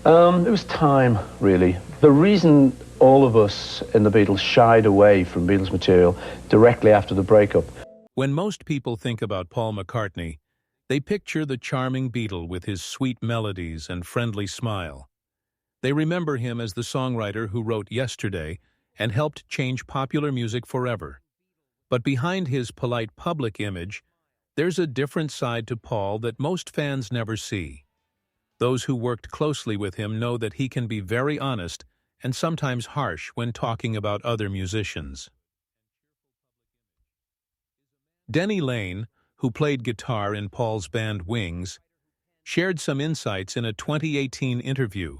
It was time, really. The reason all of us in the Beatles shied away from Beatles material directly after the breakup. When most people think about Paul McCartney, they picture the charming Beatle with his sweet melodies and friendly smile. They remember him as the songwriter who wrote Yesterday and helped change popular music forever. But behind his polite public image, there's a different side to Paul that most fans never see. Those who worked closely with him know that he can be very honest and sometimes harsh when talking about other musicians. Denny Laine, who played guitar in Paul's band Wings, shared some insights in a 2018 interview.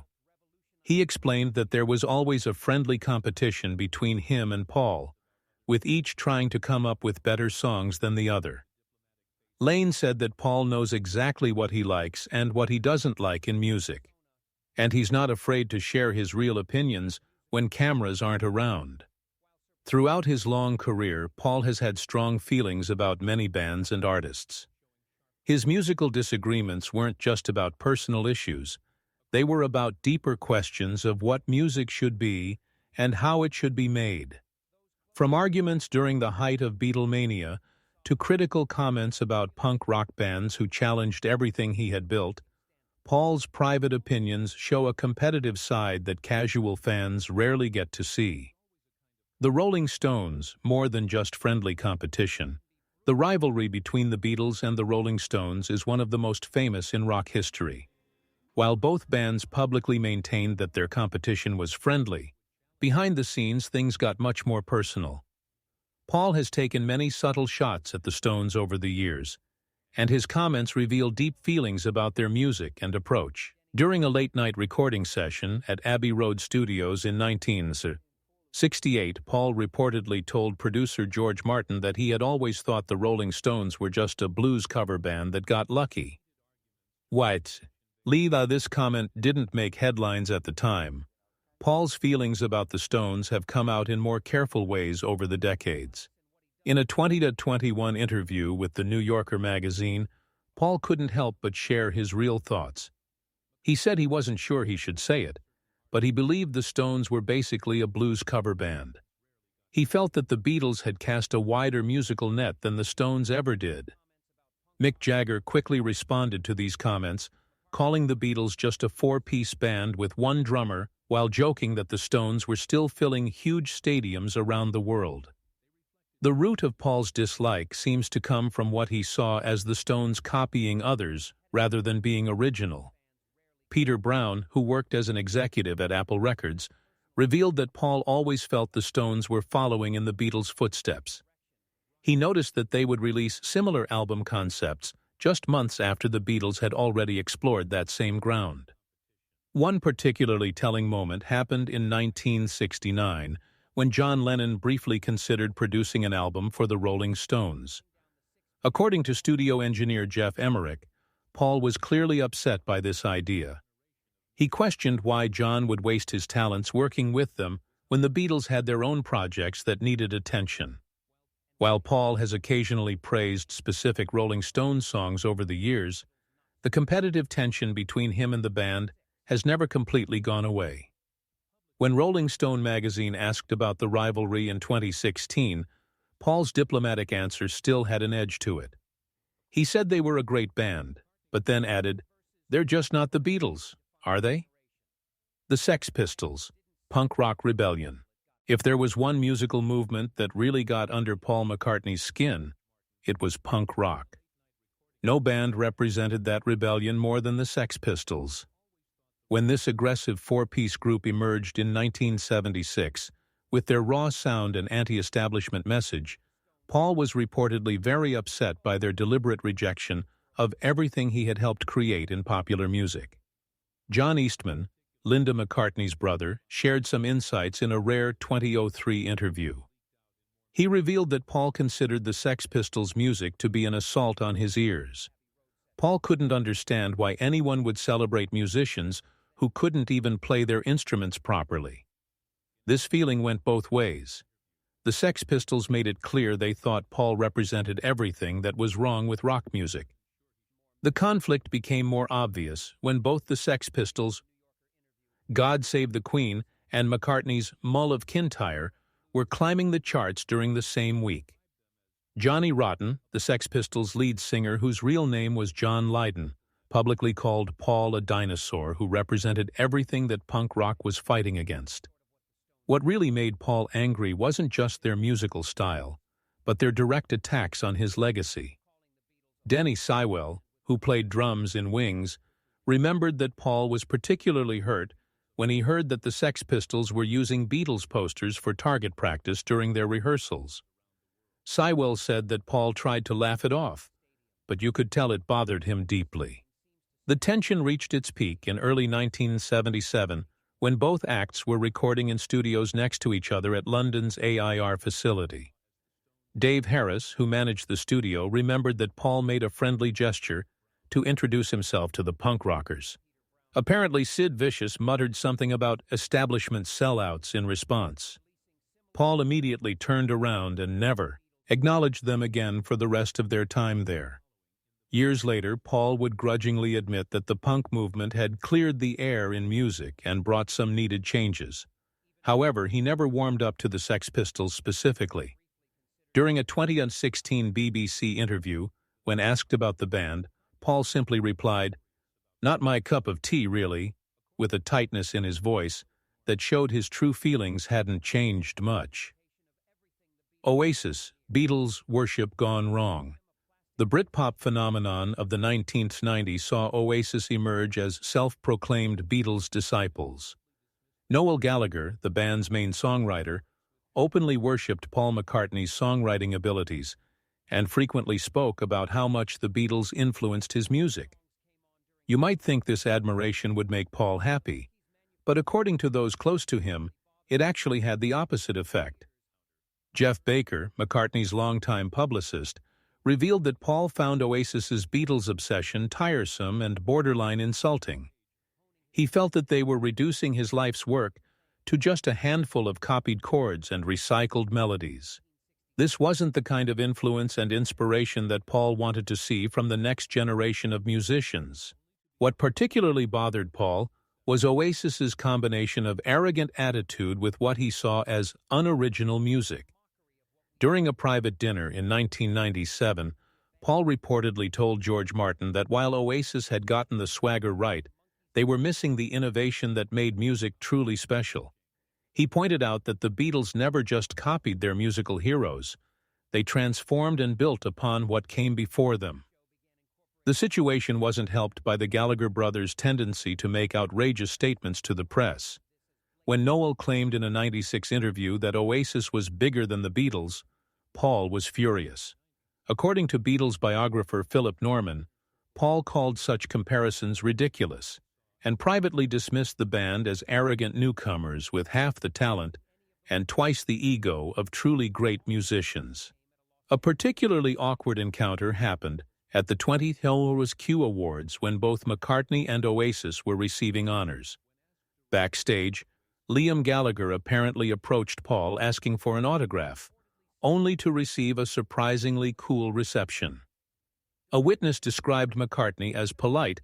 He explained that there was always a friendly competition between him and Paul, with each trying to come up with better songs than the other. Laine said that Paul knows exactly what he likes and what he doesn't like in music, and he's not afraid to share his real opinions when cameras aren't around. Throughout his long career, Paul has had strong feelings about many bands and artists. His musical disagreements weren't just about personal issues. They were about deeper questions of what music should be and how it should be made. From arguments during the height of Beatlemania to critical comments about punk rock bands who challenged everything he had built, Paul's private opinions show a competitive side that casual fans rarely get to see. The Rolling Stones, more than just friendly competition. The rivalry between the Beatles and the Rolling Stones is one of the most famous in rock history. While both bands publicly maintained that their competition was friendly, behind the scenes things got much more personal. Paul has taken many subtle shots at the Stones over the years, and his comments reveal deep feelings about their music and approach. During a late-night recording session at Abbey Road Studios in 1968, Paul reportedly told producer George Martin that he had always thought the Rolling Stones were just a blues cover band that got lucky. This comment didn't make headlines at the time. Paul's feelings about the Stones have come out in more careful ways over the decades. In a 2021 interview with the New Yorker magazine, Paul couldn't help but share his real thoughts. He said he wasn't sure he should say it, but he believed the Stones were basically a blues cover band. He felt that the Beatles had cast a wider musical net than the Stones ever did. Mick Jagger quickly responded to these comments, calling the Beatles just a four-piece band with one drummer, while joking that the Stones were still filling huge stadiums around the world. The root of Paul's dislike seems to come from what he saw as the Stones copying others rather than being original. Peter Brown, who worked as an executive at Apple Records, revealed that Paul always felt the Stones were following in the Beatles' footsteps. He noticed that they would release similar album concepts just months after the Beatles had already explored that same ground. One particularly telling moment happened in 1969, when John Lennon briefly considered producing an album for the Rolling Stones. According to studio engineer Jeff Emmerich, Paul was clearly upset by this idea. He questioned why John would waste his talents working with them when the Beatles had their own projects that needed attention. While Paul has occasionally praised specific Rolling Stones songs over the years, the competitive tension between him and the band has never completely gone away. When Rolling Stone magazine asked about the rivalry in 2016, Paul's diplomatic answer still had an edge to it. He said they were a great band, but then added, "They're just not the Beatles, are they?" The Sex Pistols, punk rock rebellion. If there was one musical movement that really got under Paul McCartney's skin, it was punk rock. No band represented that rebellion more than the Sex Pistols. When this aggressive four-piece group emerged in 1976, with their raw sound and anti-establishment message, Paul was reportedly very upset by their deliberate rejection of everything he had helped create in popular music. John Eastman, Linda McCartney's brother, shared some insights in a rare 2003 interview. He revealed that Paul considered the Sex Pistols' music to be an assault on his ears. Paul couldn't understand why anyone would celebrate musicians who couldn't even play their instruments properly. This feeling went both ways. The Sex Pistols made it clear they thought Paul represented everything that was wrong with rock music. The conflict became more obvious when both the Sex Pistols God Save the Queen and McCartney's Mull of Kintyre were climbing the charts during the same week. Johnny Rotten, the Sex Pistols' lead singer whose real name was John Lydon, publicly called Paul a dinosaur who represented everything that punk rock was fighting against. What really made Paul angry wasn't just their musical style, but their direct attacks on his legacy. Denny Sywell, who played drums in Wings, remembered that Paul was particularly hurt when he heard that the Sex Pistols were using Beatles posters for target practice during their rehearsals. Sywell said that Paul tried to laugh it off, but you could tell it bothered him deeply. The tension reached its peak in early 1977 when both acts were recording in studios next to each other at London's AIR facility. Dave Harris, who managed the studio, remembered that Paul made a friendly gesture to introduce himself to the punk rockers. Apparently, Sid Vicious muttered something about establishment sellouts in response. Paul immediately turned around and never acknowledged them again for the rest of their time there. Years later, Paul would grudgingly admit that the punk movement had cleared the air in music and brought some needed changes. However, he never warmed up to the Sex Pistols specifically. During a 2016 BBC interview, when asked about the band, Paul simply replied, "Not my cup of tea, really," with a tightness in his voice that showed his true feelings hadn't changed much. Oasis, Beatles worship gone wrong. The Britpop phenomenon of the 1990s saw Oasis emerge as self-proclaimed Beatles disciples. Noel Gallagher, the band's main songwriter, openly worshipped Paul McCartney's songwriting abilities and frequently spoke about how much the Beatles influenced his music. You might think this admiration would make Paul happy, but according to those close to him, it actually had the opposite effect. Jeff Baker, McCartney's longtime publicist, revealed that Paul found Oasis's Beatles obsession tiresome and borderline insulting. He felt that they were reducing his life's work to just a handful of copied chords and recycled melodies. This wasn't the kind of influence and inspiration that Paul wanted to see from the next generation of musicians. What particularly bothered Paul was Oasis's combination of arrogant attitude with what he saw as unoriginal music. During a private dinner in 1997, Paul reportedly told George Martin that while Oasis had gotten the swagger right, they were missing the innovation that made music truly special. He pointed out that the Beatles never just copied their musical heroes, they transformed and built upon what came before them. The situation wasn't helped by the Gallagher brothers' tendency to make outrageous statements to the press. When Noel claimed in a '96 interview that Oasis was bigger than the Beatles, Paul was furious. According to Beatles biographer Philip Norman, Paul called such comparisons ridiculous and privately dismissed the band as arrogant newcomers with half the talent and twice the ego of truly great musicians. A particularly awkward encounter happened at the 20th Melrose Q Awards when both McCartney and Oasis were receiving honors. Backstage, Liam Gallagher apparently approached Paul asking for an autograph, only to receive a surprisingly cool reception. A witness described McCartney as polite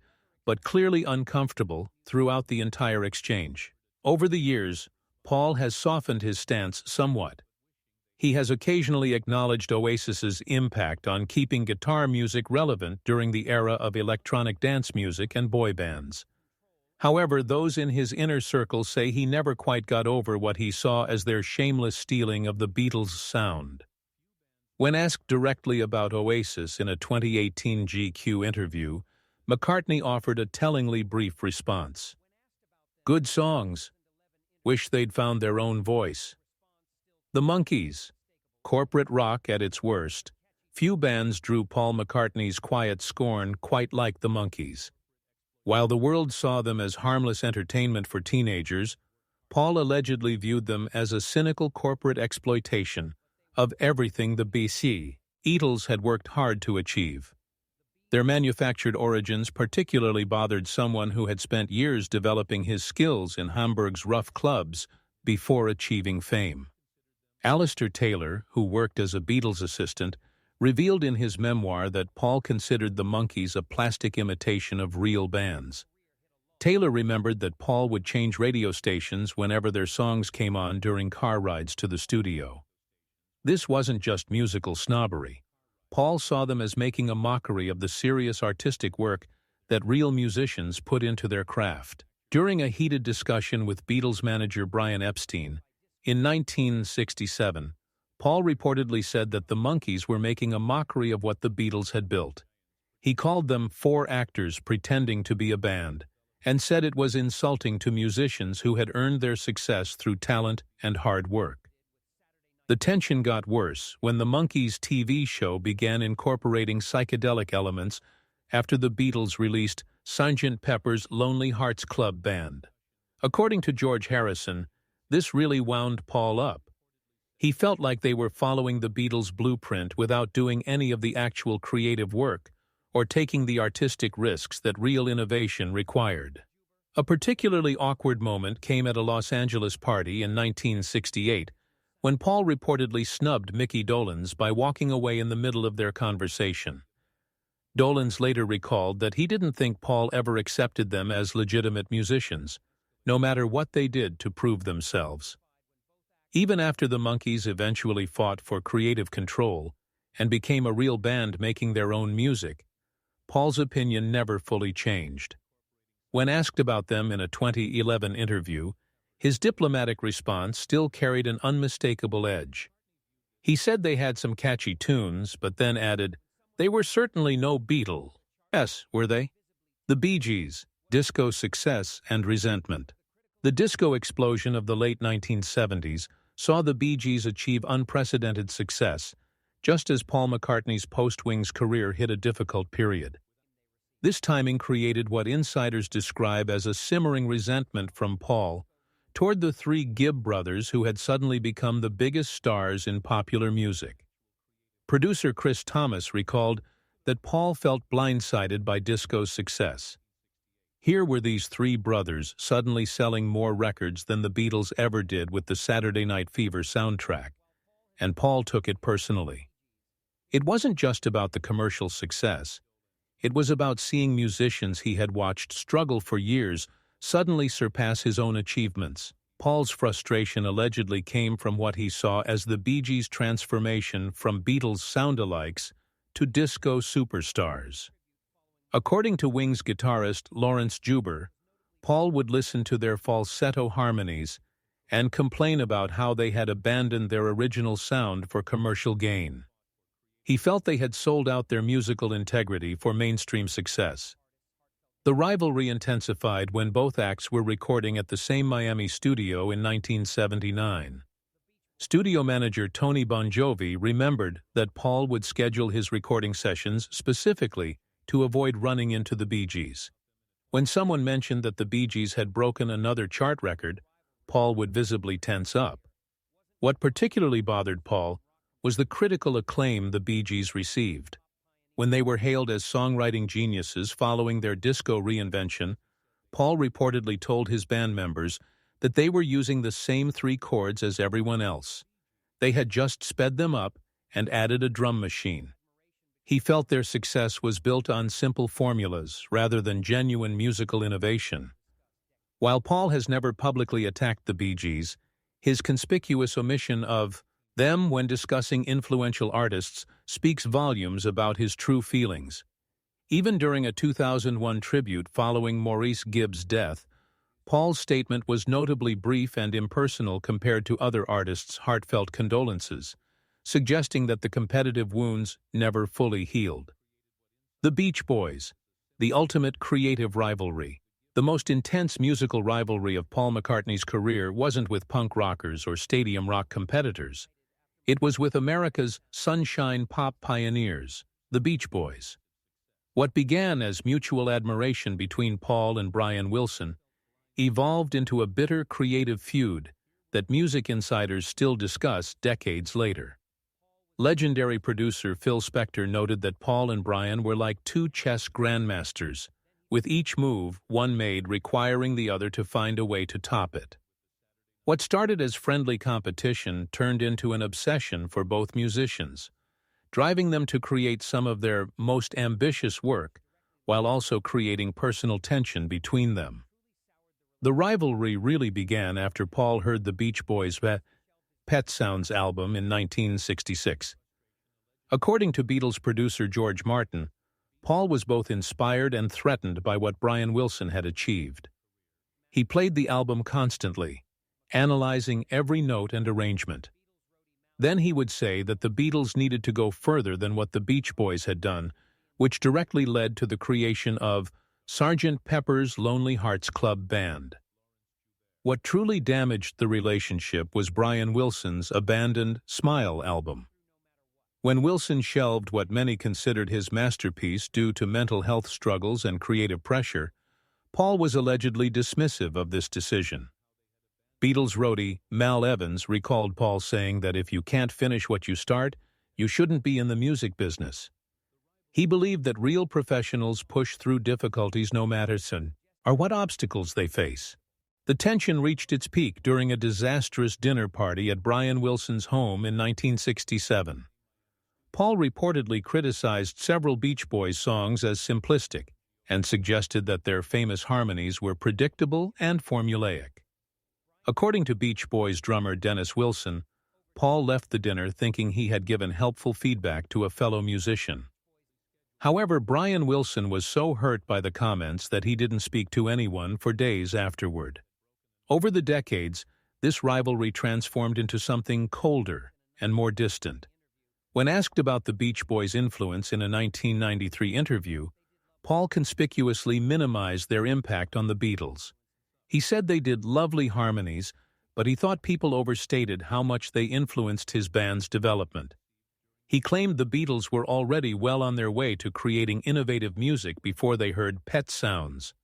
but clearly uncomfortable throughout the entire exchange. Over the years, Paul has softened his stance somewhat. He has occasionally acknowledged Oasis's impact on keeping guitar music relevant during the era of electronic dance music and boy bands. However, those in his inner circle say he never quite got over what he saw as their shameless stealing of the Beatles' sound. When asked directly about Oasis in a 2018 GQ interview, McCartney offered a tellingly brief response. "Good songs. Wish they'd found their own voice." The Monkees, corporate rock at its worst, few bands drew Paul McCartney's quiet scorn quite like the Monkees. While the world saw them as harmless entertainment for teenagers, Paul allegedly viewed them as a cynical corporate exploitation of everything the Beatles had worked hard to achieve. Their manufactured origins particularly bothered someone who had spent years developing his skills in Hamburg's rough clubs before achieving fame. Alistair Taylor, who worked as a Beatles assistant, revealed in his memoir that Paul considered the Monkees a plastic imitation of real bands. Taylor remembered that Paul would change radio stations whenever their songs came on during car rides to the studio. This wasn't just musical snobbery. Paul saw them as making a mockery of the serious artistic work that real musicians put into their craft. During a heated discussion with Beatles manager Brian Epstein, in 1967, Paul reportedly said that the Monkees were making a mockery of what the Beatles had built. He called them four actors pretending to be a band, and said it was insulting to musicians who had earned their success through talent and hard work. The tension got worse when the Monkees' TV show began incorporating psychedelic elements after the Beatles released Sgt. Pepper's Lonely Hearts Club Band. According to George Harrison, this really wound Paul up. He felt like they were following the Beatles' blueprint without doing any of the actual creative work or taking the artistic risks that real innovation required. A particularly awkward moment came at a Los Angeles party in 1968 when Paul reportedly snubbed Mickey Dolenz by walking away in the middle of their conversation. Dolenz later recalled that he didn't think Paul ever accepted them as legitimate musicians, no matter what they did to prove themselves. Even after the Monkees eventually fought for creative control and became a real band making their own music, Paul's opinion never fully changed. When asked about them in a 2011 interview, his diplomatic response still carried an unmistakable edge. He said they had some catchy tunes, but then added, "They were certainly no Beatles." Yes, were they? The Bee Gees, Disco Success and Resentment. The disco explosion of the late 1970s saw the Bee Gees achieve unprecedented success, just as Paul McCartney's post-Wings career hit a difficult period. This timing created what insiders describe as a simmering resentment from Paul toward the three Gibb brothers who had suddenly become the biggest stars in popular music. Producer Chris Thomas recalled that Paul felt blindsided by disco's success. Here were these three brothers suddenly selling more records than the Beatles ever did with the Saturday Night Fever soundtrack, and Paul took it personally. It wasn't just about the commercial success. It was about seeing musicians he had watched struggle for years suddenly surpass his own achievements. Paul's frustration allegedly came from what he saw as the Bee Gees' transformation from Beatles sound-alikes to disco superstars. According to Wings guitarist Lawrence Juber, Paul would listen to their falsetto harmonies and complain about how they had abandoned their original sound for commercial gain. He felt they had sold out their musical integrity for mainstream success. The rivalry intensified when both acts were recording at the same Miami studio in 1979. Studio manager Tony Bongiovi remembered that Paul would schedule his recording sessions specifically to avoid running into the Bee Gees. When someone mentioned that the Bee Gees had broken another chart record, Paul would visibly tense up. What particularly bothered Paul was the critical acclaim the Bee Gees received. When they were hailed as songwriting geniuses following their disco reinvention, Paul reportedly told his band members that they were using the same three chords as everyone else. They had just sped them up and added a drum machine. He felt their success was built on simple formulas rather than genuine musical innovation. While Paul has never publicly attacked the Bee Gees, his conspicuous omission of them when discussing influential artists speaks volumes about his true feelings. Even during a 2001 tribute following Maurice Gibbs' death, Paul's statement was notably brief and impersonal compared to other artists' heartfelt condolences, suggesting that the competitive wounds never fully healed. The Beach Boys, the ultimate creative rivalry. The most intense musical rivalry of Paul McCartney's career wasn't with punk rockers or stadium rock competitors. It was with America's sunshine pop pioneers, the Beach Boys. What began as mutual admiration between Paul and Brian Wilson evolved into a bitter creative feud that music insiders still discuss decades later. Legendary producer Phil Spector noted that Paul and Brian were like two chess grandmasters, with each move one made requiring the other to find a way to top it. What started as friendly competition turned into an obsession for both musicians, driving them to create some of their most ambitious work while also creating personal tension between them. The rivalry really began after Paul heard the Beach Boys' Pet Sounds album in 1966. According to Beatles producer George Martin, Paul was both inspired and threatened by what Brian Wilson had achieved. He played the album constantly, analyzing every note and arrangement. Then he would say that the Beatles needed to go further than what the Beach Boys had done, which directly led to the creation of Sgt. Pepper's Lonely Hearts Club Band. What truly damaged the relationship was Brian Wilson's abandoned Smile album. When Wilson shelved what many considered his masterpiece due to mental health struggles and creative pressure, Paul was allegedly dismissive of this decision. Beatles roadie Mal Evans recalled Paul saying that if you can't finish what you start, you shouldn't be in the music business. He believed that real professionals push through difficulties no matter what obstacles they face. The tension reached its peak during a disastrous dinner party at Brian Wilson's home in 1967. Paul reportedly criticized several Beach Boys songs as simplistic and suggested that their famous harmonies were predictable and formulaic. According to Beach Boys drummer Dennis Wilson, Paul left the dinner thinking he had given helpful feedback to a fellow musician. However, Brian Wilson was so hurt by the comments that he didn't speak to anyone for days afterward. Over the decades, this rivalry transformed into something colder and more distant. When asked about the Beach Boys' influence in a 1993 interview, Paul conspicuously minimized their impact on the Beatles. He said they did lovely harmonies, but he thought people overstated how much they influenced his band's development. He claimed the Beatles were already well on their way to creating innovative music before they heard Pet Sounds.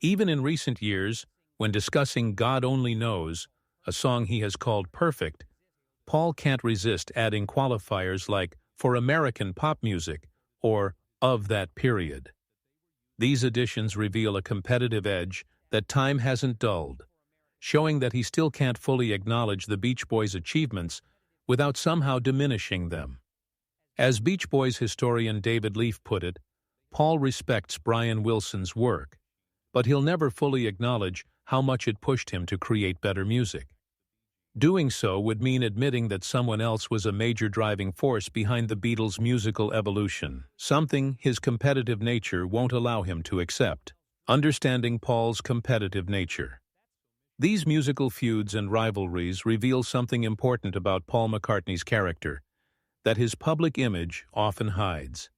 Even in recent years, when discussing God Only Knows, a song he has called Perfect, Paul can't resist adding qualifiers like for American pop music or of that period. These additions reveal a competitive edge that time hasn't dulled, showing that he still can't fully acknowledge the Beach Boys' achievements without somehow diminishing them. As Beach Boys historian David Leaf put it, Paul respects Brian Wilson's work, but he'll never fully acknowledge how much it pushed him to create better music. Doing so would mean admitting that someone else was a major driving force behind the Beatles' musical evolution, something his competitive nature won't allow him to accept. Understanding Paul's competitive nature. These musical feuds and rivalries reveal something important about Paul McCartney's character, that his public image often hides.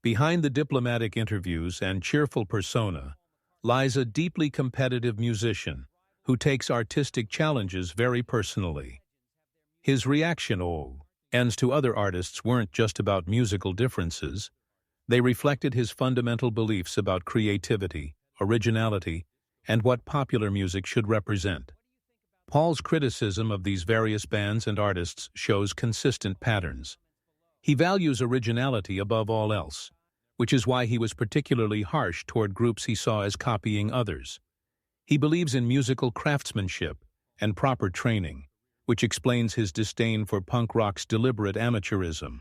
Behind the diplomatic interviews and cheerful persona lies a deeply competitive musician who takes artistic challenges very personally. His reaction ends to other artists weren't just about musical differences. They reflected his fundamental beliefs about creativity, originality, and what popular music should represent. Paul's criticism of these various bands and artists shows consistent patterns. He values originality above all else, which is why he was particularly harsh toward groups he saw as copying others. He believes in musical craftsmanship and proper training, which explains his disdain for punk rock's deliberate amateurism.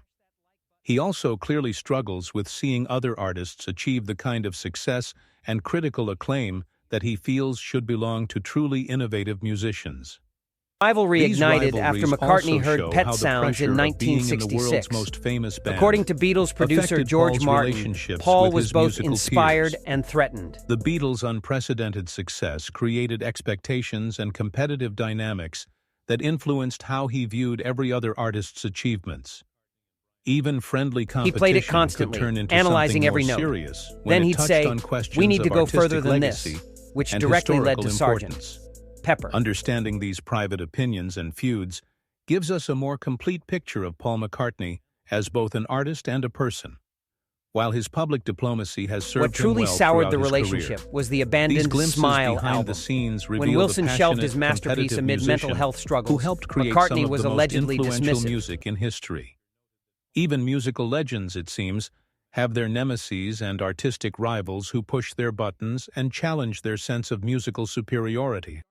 He also clearly struggles with seeing other artists achieve the kind of success and critical acclaim that he feels should belong to truly innovative musicians. Rivalry These ignited rivalries after McCartney also heard show Pet how the Sounds in pressure of being in the world's 1966. most famous band According to Beatles producer affected George Paul's Martin, relationships Paul with was his both musical inspired peers. and threatened. The Beatles' unprecedented success created expectations and competitive dynamics that influenced how he viewed every other artist's achievements. Even friendly He competition played it could constantly, turn into analyzing something every more note. serious when Then it he'd touched say, on questions "We need to of go artistic further than legacy this," which and directly led historical to Sgt. importance. Pepper. Understanding these private opinions and feuds gives us a more complete picture of Paul McCartney as both an artist and a person. While his public diplomacy has served What truly him well soured the throughout his relationship career, was the these abandoned glimpses Smile behind album. the scenes When reveal Wilson the shelved his passionate, masterpiece competitive amid mental musician health struggles, who helped create McCartney some of was the most allegedly influential dismissive. music in history. Even musical legends, it seems, have their nemeses and artistic rivals who push their buttons and challenge their sense of musical superiority.